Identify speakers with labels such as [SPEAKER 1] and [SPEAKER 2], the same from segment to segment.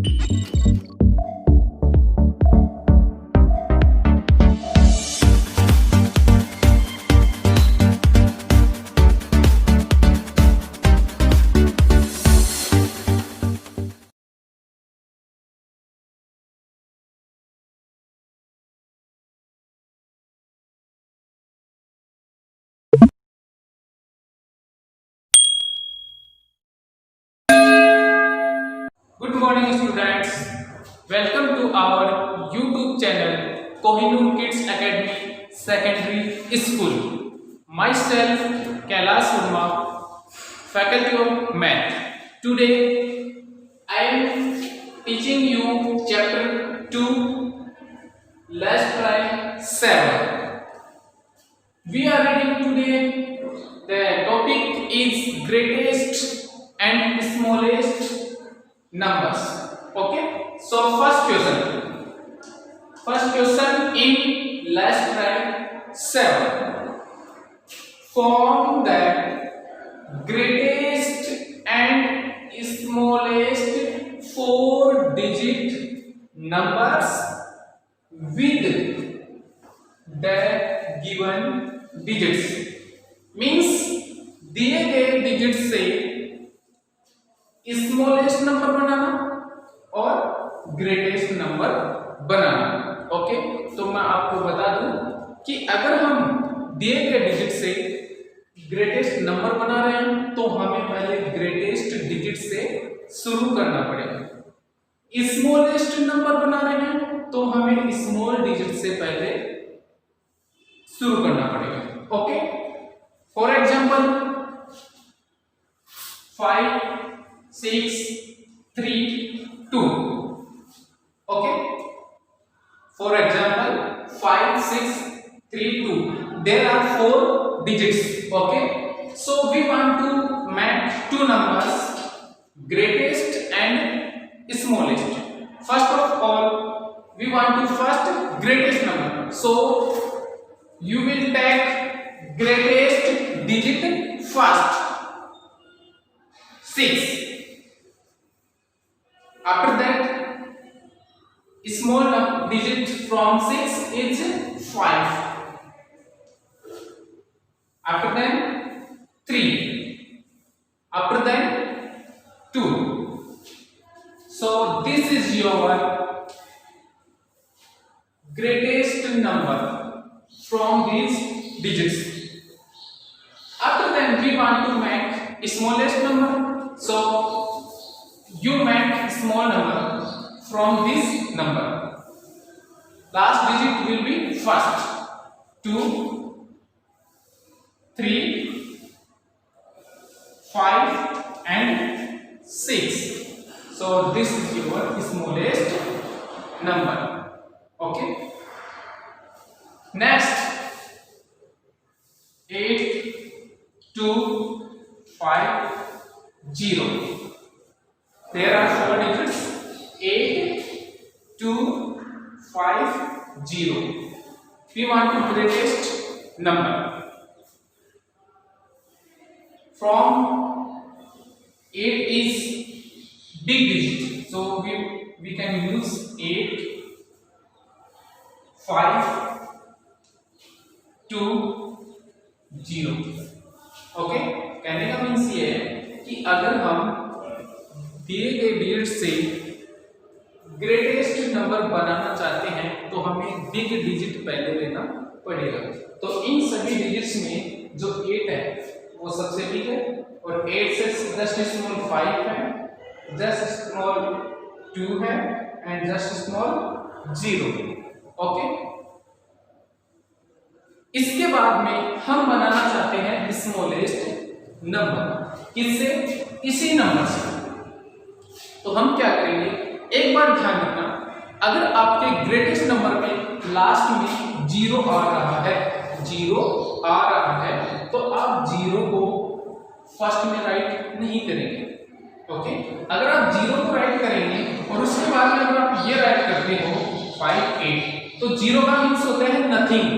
[SPEAKER 1] Good morning students. Welcome to our YouTube channel Kohinoor Kids Academy Secondary School. Myself Kailash Sharma, Faculty of Math. Today I am teaching you chapter 2. Let's try 7. We are reading today. The topic is greatest and smallest numbers. Okay, so first question in let's try 7. Form the greatest and smallest 4 digit numbers with the given digits. Means दिए गए digit से smallest number बनाना और greatest number बनाना। Okay, तो मैं आपको बता दूं कि अगर हम दिए गए डिजिट से ग्रेटेस्ट नंबर बना रहे हैं तो हमें पहले ग्रेटेस्ट डिजिट से शुरू करना पड़ेगा। स्मॉलेस्ट नंबर बना रहे हैं तो हमें स्मॉल डिजिट से पहले शुरू करना पड़ेगा। Okay, for example 5 6 3 2. Okay, for example 5 6 3 2, there are 4 digits. Okay, so we want to match two numbers, greatest and smallest. First of all we want to first greatest number, so you will take greatest digit first, 6. After that, small digit from 6 is 5. After that, 3. After that, 2. So this is your greatest number from these digits. After that, we want to make smallest number. So you make small number from this number. Last digit will be first. 2 3 5 and 6. So this is your smallest number. Okay, next 8 2 5 0. There are 4 digits, 8 2 5 0. We want to greatest number from 8 is big digit, so we can use 8 5 2 0. Okay, कहने का means ये है कि अगर हम दिए गए digit से ग्रेटेस्ट नंबर बनाना चाहते हैं तो हमें बिग डिजिट पहले लेना पड़ेगा। तो इन सभी डिजिट्स में जो 8 है वो सबसे बिग है और 8 से जस्ट स्मॉल 5 है, जस्ट स्मॉल 2 है एंड जस्ट स्मॉल 0। ओके, इसके बाद में हम बनाना चाहते हैं स्मॉलेस्ट नंबर, किससे? इसी नंबर से। तो हम क्या करेंगे, एक बार ध्यान रखना, अगर आपके ग्रेटेस्ट नंबर में लास्ट में 0 आ रहा है, 0 आ रहा है, तो आप 0 को फर्स्ट में राइट नहीं करेंगे। ओके, अगर आप 0 को राइट करेंगे और उसके बाद में अगर आप ये राइट करते हो 5 8, तो 0 का मीन्स होता है नथिंग,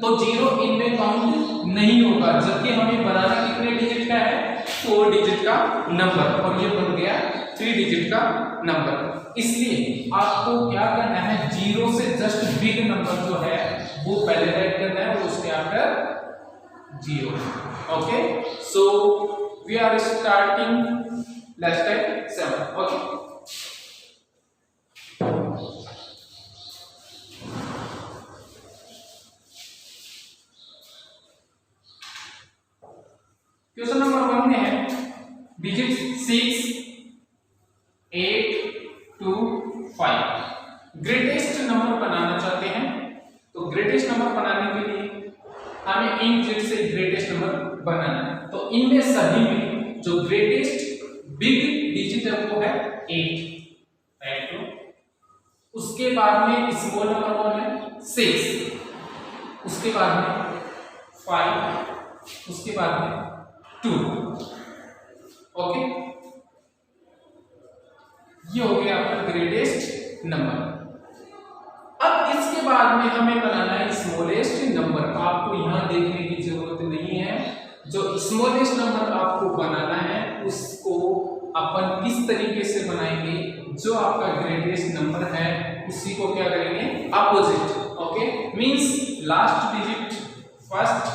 [SPEAKER 1] तो 0 इनमें काउंट नहीं होगा, जबकि हमें बनाना कितने डिजिट का है? 4 डिजिट का नंबर, और ये बन गया 3 डिजिट का नंबर। इसलिए आपको क्या करना है, 0 से जस्ट बिग नंबर जो है वो पहले राइट करना है, उसके after 0। Okay, so we are starting, let's type 7। Okay, question number 1 में है डिजिट 6, 8, 2, 5 ग्रेटेस्ट नंबर बनाना चाहते हैं। तो ग्रेटेस्ट नंबर बनाने के लिए हमें इन डिजिट से ग्रेटेस्ट नंबर बनाना है। तो इनमें सभी में जो ग्रेटेस्ट बिग डिजिट है वो है 8, राइट। तो उसके बाद में स्मॉल नंबर कौन है, 6, उसके बाद में 5, उसके बाद में 2। ओके, ये हो गया आपका ग्रेटेस्ट नंबर। अब इसके बाद में हमें बनाना है स्मॉलेस्ट नंबर। आपको यहां देखने की जरूरत नहीं है, जो स्मॉलेस्ट नंबर आपको बनाना है उसको अपन किस तरीके से बनाएंगे, जो आपका ग्रेटेस्ट नंबर है उसी को क्या करेंगे, opposite. Okay, means last digit first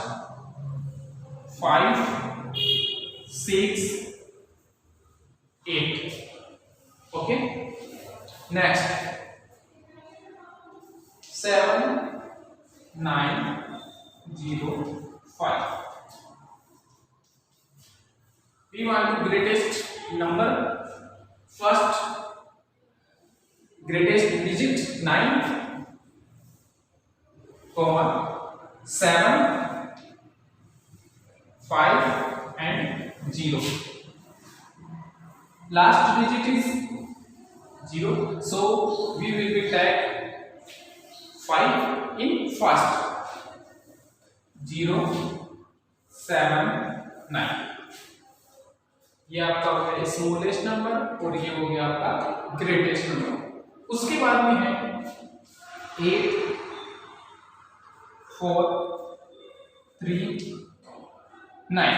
[SPEAKER 1] 5, 6, 8। Okay, next 7, 9, 0, 5। We want to greatest number, first greatest digit 9, 7, 5 and 0. Last digit is 0, so we will be take 5 in first, 0, 7, 9। ये आपका हो गया स्मॉलेस्ट नंबर और ये हो गया आपका ग्रेटेस्ट नंबर। उसके बाद में है 8, 4, 3, 9।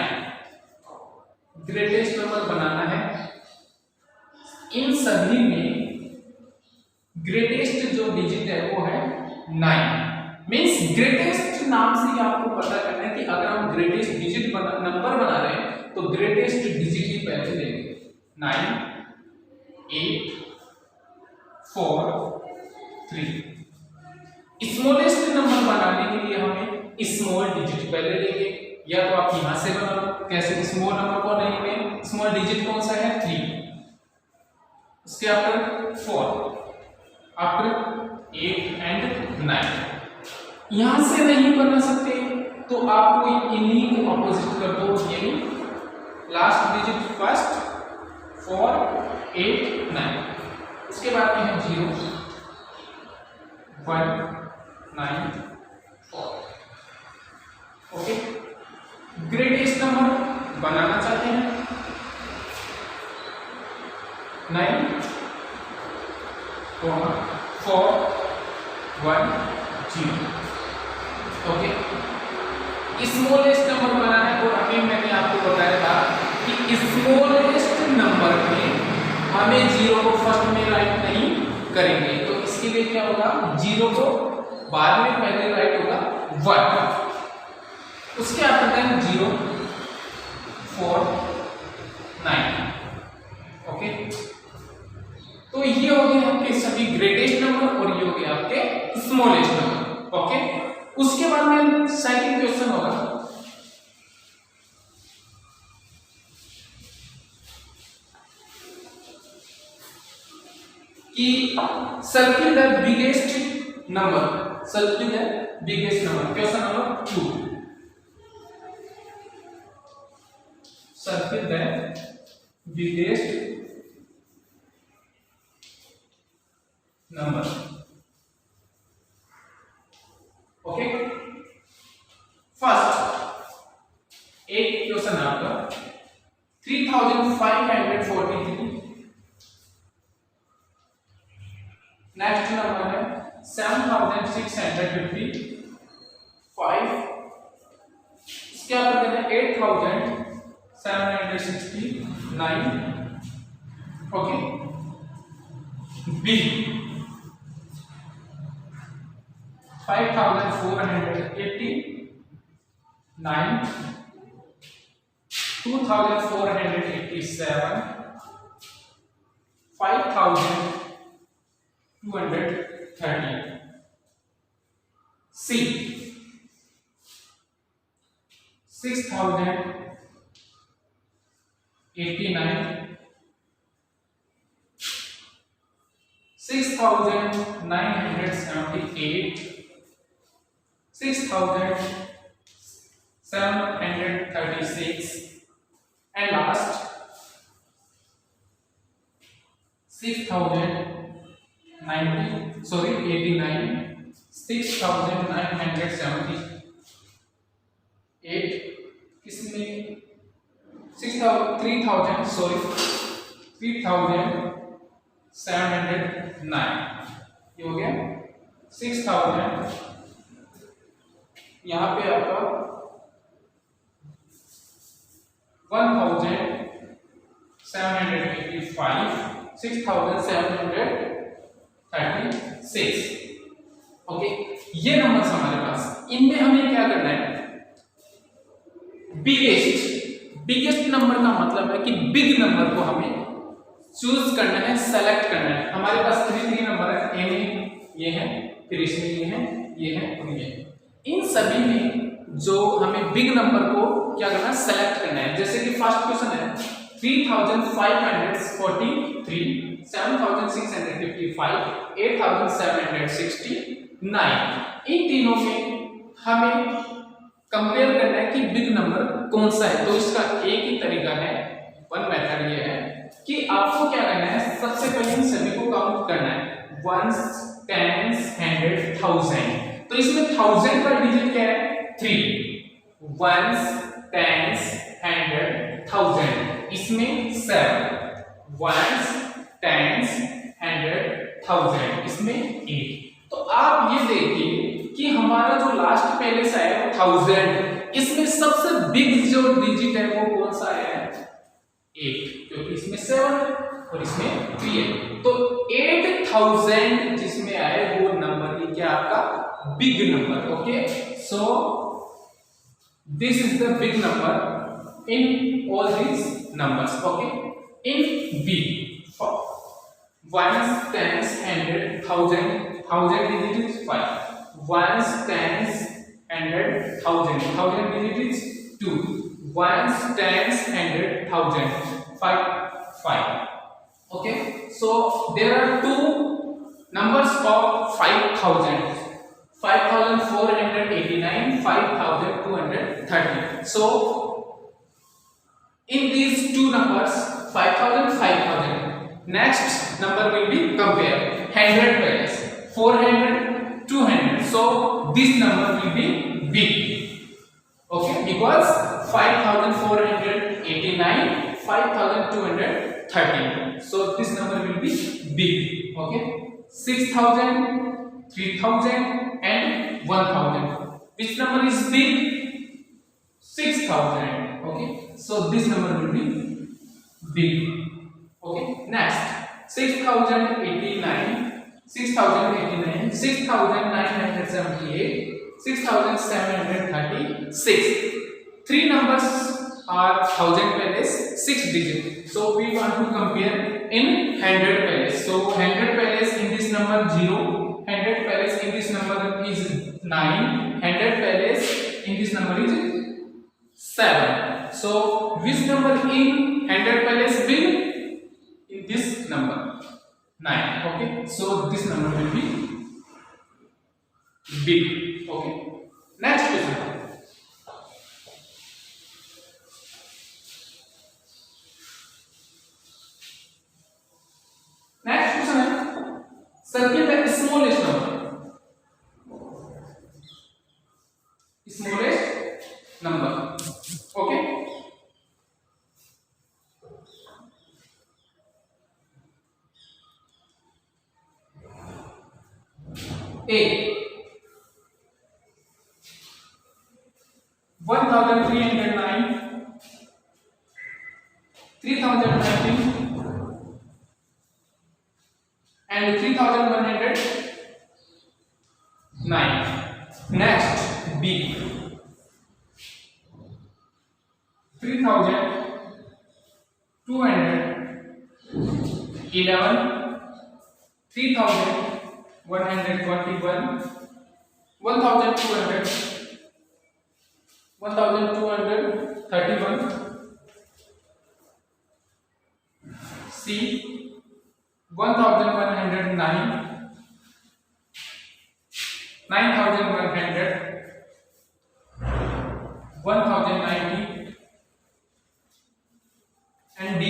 [SPEAKER 1] ग्रेटेस्ट नंबर बनाना है। इन सभी में ग्रेटेस्ट जो डिजिट है वो है 9। मींस ग्रेटेस्ट नाम से ही आपको पता करना है कि अगर हम ग्रेटेस्ट डिजिट नंबर बना रहे हैं तो ग्रेटेस्ट डिजिट ही पहले लेंगे। 9, 8, 4, 3। स्मॉलेस्ट नंबर बनाने के लिए हमें स्मॉल डिजिट पहले लेंगे, या तो आप यहां से बना लो। कैसे, स्मॉल नंबर को लेंगे, स्मॉल डिजिट कौन सा है, 3, उसके आफ्टर 4, आफ्टर 8 एंड 9। यहां से नहीं बना सकते तो आपको इन्हीं को अपोजिट कर दो, यानी लास्ट डिजिट फर्स्ट 4, 8, 9। उसके बाद में है 0, 1, 9, 4। ओके, ग्रेटेस्ट नंबर बनाना चाहते हैं 9, 4, 1, 0। ओके, स्मॉलेस्ट नंबर बनाना है। और अभी मैंने आपको बताया था कि स्मॉलेस्ट नंबर में हमें 0 को फर्स्ट में राइट नहीं करेंगे, तो इसके लिए क्या होगा, 0 को बाद में पहले राइट होगा 1, उसके आफ्टर देन 0, 4, 9। ओके, तो ये हो गए आपके सभी ग्रेटेस्ट नंबर और ये हो गए आपके स्मॉलेस्ट नंबर। ओके, उसके बाद में सेकंड क्वेश्चन होगा कि circle the biggest number, circle the biggest number. Question number 2, circle the biggest number. Okay, first एक क्वेश्चन है आपका 3543। नेक्स्ट नंबर है 7655। इसके बाद है 8769। Okay, big 5489, 2487, 5230, C 6089, 6978, 6736, and last 89, 6978, इसमें 3709, ये हो गया 6000, यहाँ पे आपका 1785, 6736, ओके। ये नंबर हमारे पास, इनमें हमें क्या करना है, बिगेस्ट नंबर का मतलब है कि बिग नंबर को हमें चूज करना है, सेलेक्ट करना है। हमारे पास 3 नंबर है, ए में ये है, फिर इसमें ये है, ये है और ये है। इन सभी में जो हमें बिग नंबर को क्या करना है, सेलेक्ट करना है। जैसे कि फर्स्ट क्वेश्चन है 3543, 7655, 8769। इन तीनों में हमें कंपेयर करना है कि बिग नंबर कौन सा है। तो इसका एक ही तरीका है, वन मेथड ये है कि आपको क्या करना है, सबसे पहले इन सभी को काउंट करना है, वंस, टेंस, 100, 1000। तो इसमें 1000 का डिजिट क्या है, 3, वंस, टेंस, 100, 1000, इसमें 7, वंस, टेंस, 100, 1000, इसमें 8। तो आप ये देखिए कि हमारा जो लास्ट पहले से आया वो 1000, इसमें सबसे बिग जो डिजिट है वो कौन सा है, 8, क्योंकि इसमें 7 और इसमें 3 है। तो 8000 जिसमें आए वो नंबर ही क्या आपका big number. Okay, so this is the big number in all these numbers. Okay, in B, ones, tens, 100, 1000, 1000 digit is 5, ones, tens, 100, 1000, 1000 digit is 2, ones, tens, 100, 1000, 5, 5. Okay, so there are two numbers of 5000, 5489, 5230. So in these two numbers 5000, 5000, next number will be compare 100 pairs, 400, 200. So this number will be big. Okay, because 5489, 5230. So this number will be big. Okay, 6000, 3000 and 1000. Which number is big? 6000. Okay, so this number will be big. Okay, next 6089, 6089, 6978, 6736. 3 numbers are 1000 pairs, 6 digit. So we want to compare in 100 pairs. So 100 pairs in this number 0, 100 pairs in this number is 9, 100 pairs in this number is 7. So which number in 100 pairs will in this number 9. Okay, so this number will be big. Okay, next question. Next question है circle the smallest number. Smallest number. Okay. A 1309, 3019, and 3109. Next B, 3211, 3121, 1200, 1231. C, 1109, 9100, 1090, and D,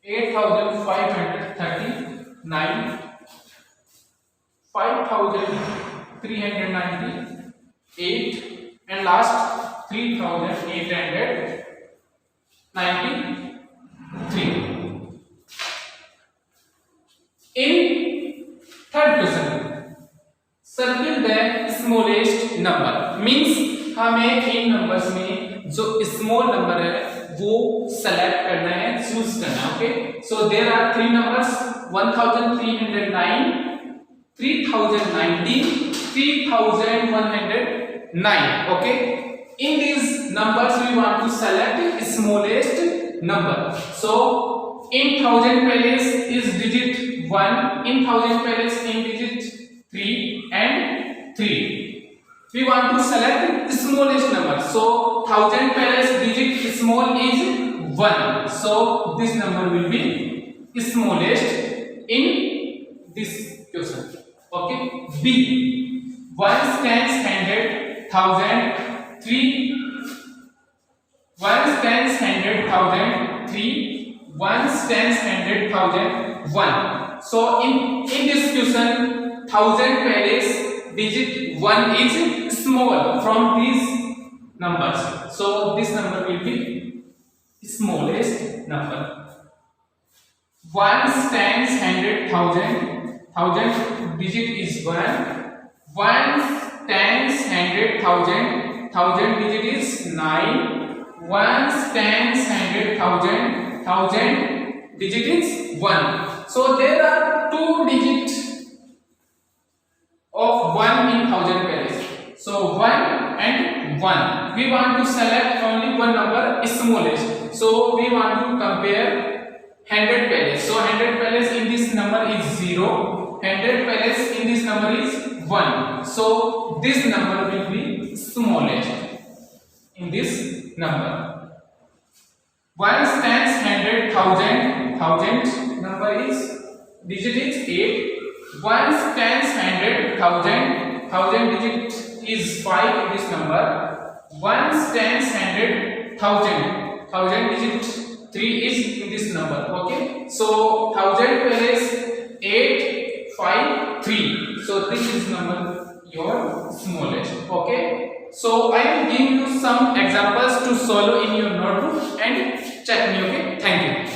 [SPEAKER 1] 8539, 5398, and last 3893. In third question, circle the smallest number, means हमें इन numbers में जो small number है वो select करना है, choose करना है. Okay, so there are three numbers 1309, 3090, 3109. Okay, in these numbers we want to select smallest number. So in thousand place is digit 1, in thousand place in digit 3 and 3. We want to select smallest number. So thousand place digit small is 1. So this number will be smallest in this question. Okay. B, 1 tens hundred thousand 3, 1 tens hundred thousand 3, 1 tens hundred thousand 1. So in this question, thousand place digit 1 is small from these numbers. So this number will be smallest number. 1 tens hundred thousand, thousand digit is 1. 1 tens hundred thousand, thousand digit is 9. 1 tens hundred thousand, thousand digit is 1. So there are two digits of 1 in thousand place. So 1 and 1. We want to select only one number smallest. So we want to compare 100 place. So 100 place in this number is 0. 100 place in this number is 1. So this number will be smallest in this number. 1 tens hundred thousand, thousand number is digit is 8. 1 tens hundred thousand, thousand digit is 5 in this number. 1 tens hundred thousand, thousand digit 3 is in this number. Okay, so thousand place 8, 5, 3. So this is number your smallest. Okay, so I am giving you some examples to solve in your notebook and check me. Okay, thank you.